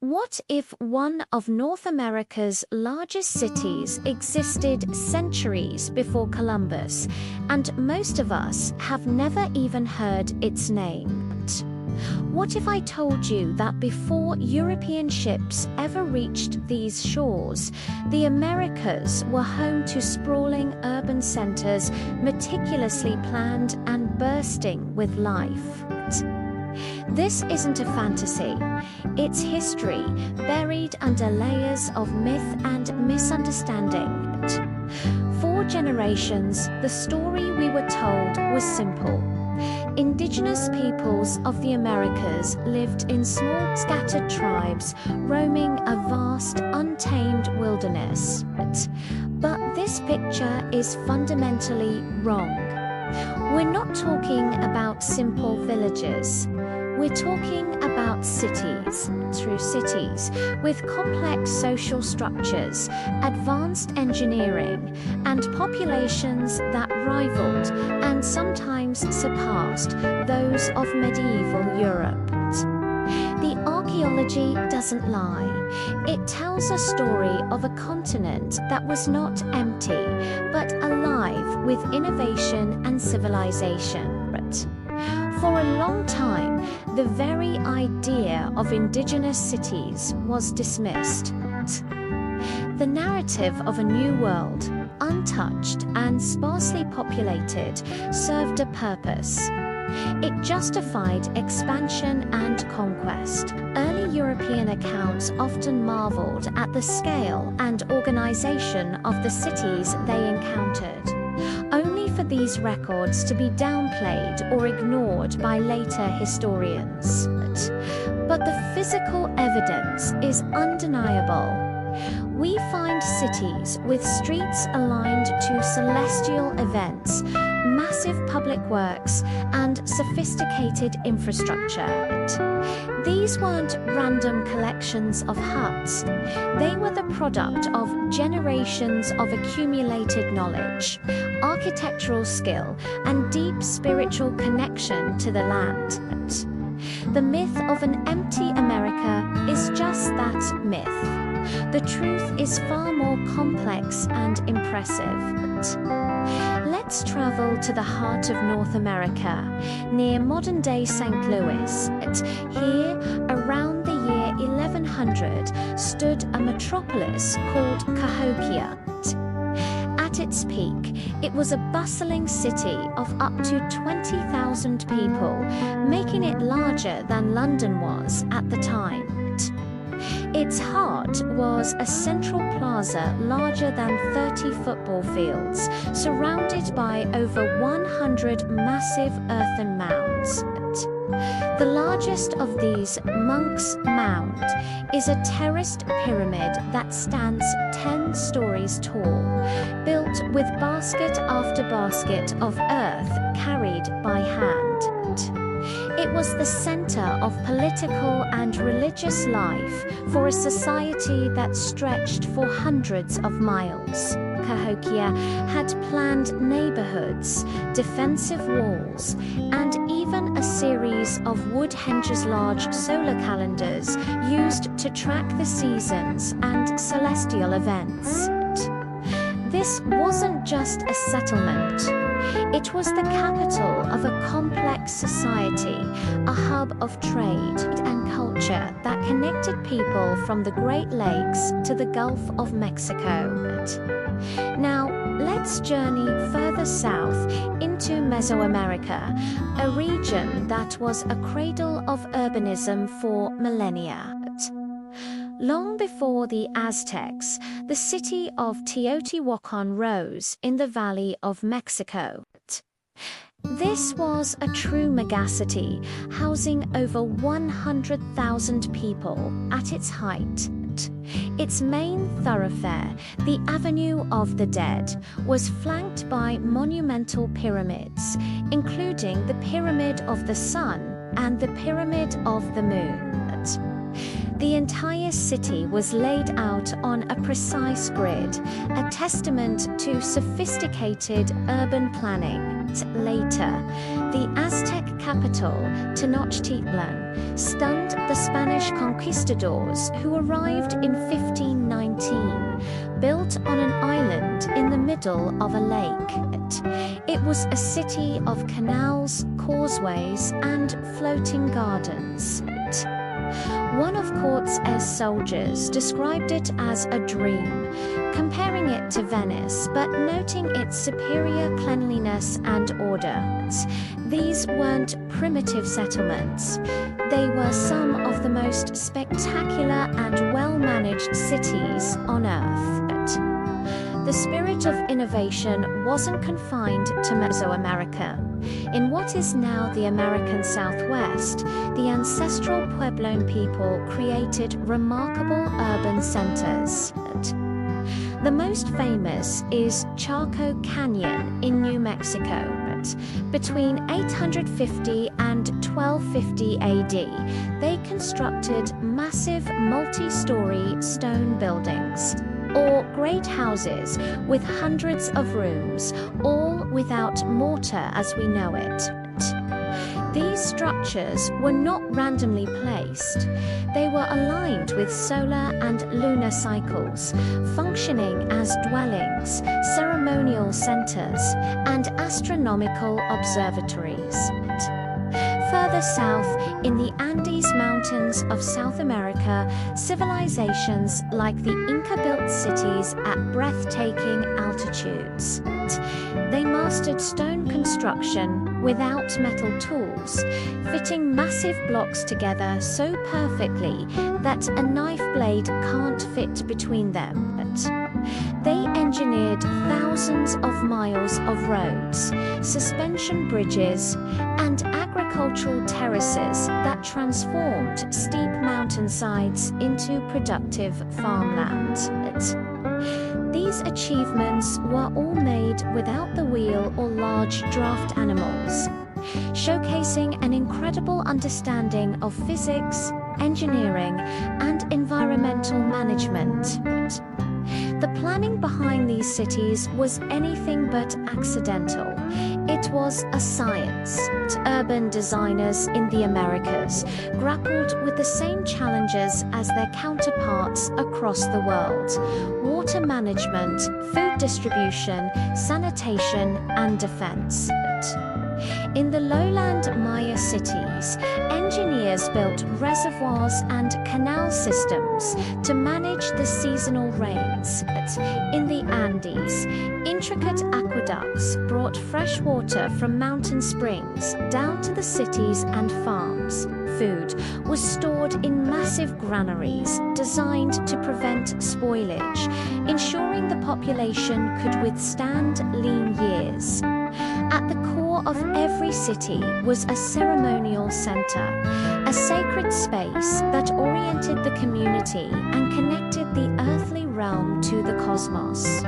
What if one of North America's largest cities existed centuries before Columbus, and most of us have never even heard its name? What if I told you that before European ships ever reached these shores, the Americas were home to sprawling urban centers meticulously planned and bursting with life? This isn't a fantasy. It's history buried under layers of myth and misunderstanding. For generations, the story we were told was simple. Indigenous peoples of the Americas lived in small, scattered tribes, roaming a vast, untamed wilderness. But this picture is fundamentally wrong. We're not talking about simple villages. We're talking about cities, true cities, with complex social structures, advanced engineering, and populations that rivaled and sometimes surpassed those of medieval Europe. The archaeology doesn't lie. It tells a story of a continent that was not empty, but alive with innovation and civilization. For a long time, the very idea of indigenous cities was dismissed. The narrative of a new world, untouched and sparsely populated, served a purpose. It justified expansion and conquest. Early European accounts often marveled at the scale and organization of the cities they encountered, only for these records to be downplayed or ignored by later historians. But the physical evidence is undeniable. We find cities with streets aligned to celestial events, massive public works, and sophisticated infrastructure. These weren't random collections of huts. They were the product of generations of accumulated knowledge, architectural skill, and deep spiritual connection to the land. The myth of an empty America is just that myth. The truth is far more complex and impressive. Let's travel to the heart of North America, near modern-day St. Louis. Here, around the year 1100, stood a metropolis called Cahokia. At its peak, it was a bustling city of up to 20,000 people, making it larger than London was at the time. Its heart was a central plaza larger than 30 football fields, surrounded by over 100 massive earthen mounds. The largest of these, Monk's Mound, is a terraced pyramid that stands 10 stories tall, built with basket after basket of earth carried by hand. It was the center of political and religious life for a society that stretched for hundreds of miles. Cahokia had planned neighborhoods, defensive walls, and even a series of Woodhenge's large solar calendars used to track the seasons and celestial events. This wasn't just a settlement. It was the capital of a complex society, a hub of trade and culture that connected people from the Great Lakes to the Gulf of Mexico. Now, let's journey further south into Mesoamerica, a region that was a cradle of urbanism for millennia. Long before the Aztecs, the city of Teotihuacan rose in the Valley of Mexico. This was a true megacity, housing over 100,000 people at its height. Its main thoroughfare, the Avenue of the Dead, was flanked by monumental pyramids, including the Pyramid of the Sun and the Pyramid of the Moon. The entire city was laid out on a precise grid, a testament to sophisticated urban planning. Later, the Aztec capital, Tenochtitlan, stunned the Spanish conquistadors who arrived in 1519, built on an island in the middle of a lake. It was a city of canals, causeways, and floating gardens. One of Cortes' soldiers described it as a dream, comparing it to Venice, but noting its superior cleanliness and order. These weren't primitive settlements. They were some of the most spectacular and well-managed cities on Earth. The spirit of innovation wasn't confined to Mesoamerica. In what is now the American Southwest, the ancestral Puebloan people created remarkable urban centers. The most famous is Chaco Canyon in New Mexico. Between 850 and 1250 AD, they constructed massive multi-story stone buildings, or great houses with hundreds of rooms, all without mortar as we know it. These structures were not randomly placed. They were aligned with solar and lunar cycles, functioning as dwellings, ceremonial centers, and astronomical observatories. Further south, in the Andes Mountains of South America, civilizations like the Inca built cities at breathtaking altitudes. They mastered stone construction without metal tools, fitting massive blocks together so perfectly that a knife blade can't fit between them. They engineered thousands of miles of roads, suspension bridges, and agricultural terraces that transformed steep mountainsides into productive farmland. These achievements were all made without the wheel or large draft animals, showcasing an incredible understanding of physics, engineering, and environmental management. The planning behind these cities was anything but accidental. It was a science. Urban designers in the Americas grappled with the same challenges as their counterparts across the world: water management, food distribution, sanitation, and defense. In the lowland Maya cities, engineers built reservoirs and canal systems to manage the seasonal rains. In the Andes, intricate aqueducts brought fresh water from mountain springs down to the cities and farms. Food was stored in massive granaries designed to prevent spoilage, ensuring the population could withstand lean years. At the core of every city was a ceremonial center, a sacred space that oriented the community and connected the earthly realm to the cosmos.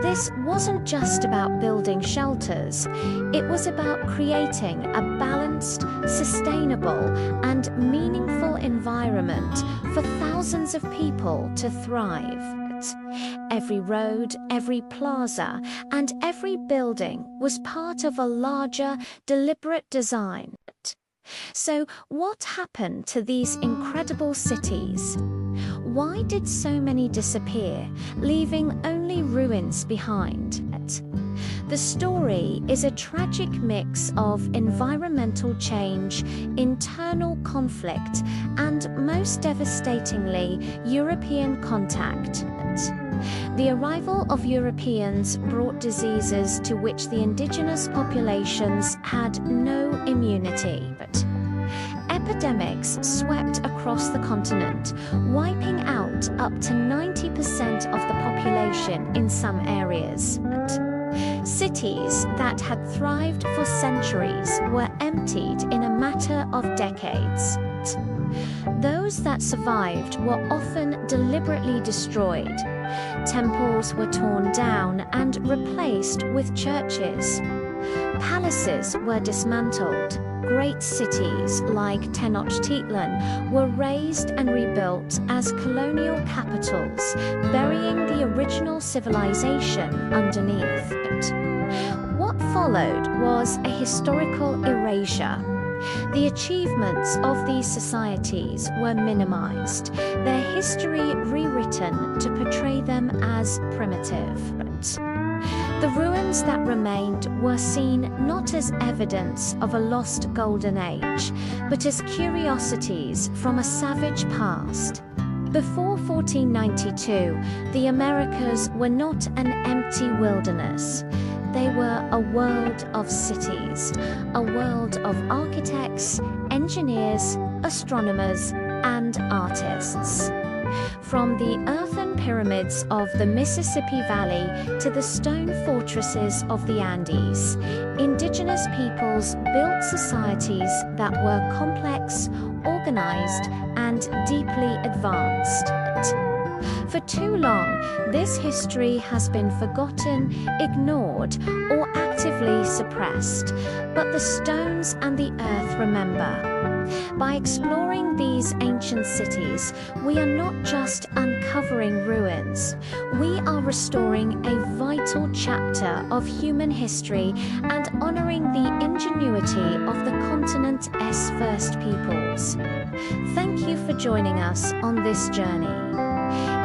This wasn't just about building shelters, it was about creating a balanced, sustainable, and meaningful environment for thousands of people to thrive. Every road, every plaza, and every building was part of a larger, deliberate design. So, what happened to these incredible cities? Why did so many disappear, leaving only ruins behind? The story is a tragic mix of environmental change, internal conflict, and most devastatingly, European contact. The arrival of Europeans brought diseases to which the indigenous populations had no immunity. Epidemics swept across the continent, wiping out up to 90% of the population in some areas. Cities that had thrived for centuries were emptied in a matter of decades. Those that survived were often deliberately destroyed. Temples were torn down and replaced with churches. Palaces were dismantled. Great cities like Tenochtitlan were razed and rebuilt as colonial capitals, burying the original civilization underneath it. What followed was a historical erasure. The achievements of these societies were minimized, their history rewritten to portray them as primitive. The ruins that remained were seen not as evidence of a lost golden age, but as curiosities from a savage past. Before 1492, the Americas were not an empty wilderness. They were a world of cities, a world of architects, engineers, astronomers, and artists. From the earthen pyramids of the Mississippi Valley to the stone fortresses of the Andes, indigenous peoples built societies that were complex, organized, and deeply advanced. For too long, this history has been forgotten, ignored, or actively suppressed, but the stones and the earth remember. By exploring these ancient cities, we are not just uncovering ruins, we are restoring a vital chapter of human history and honoring the ingenuity of the continent's first peoples. Thank you for joining us on this journey.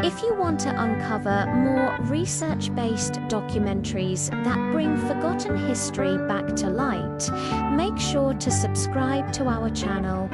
If you want to uncover more research-based documentaries that bring forgotten history back to light, make sure to subscribe to our channel.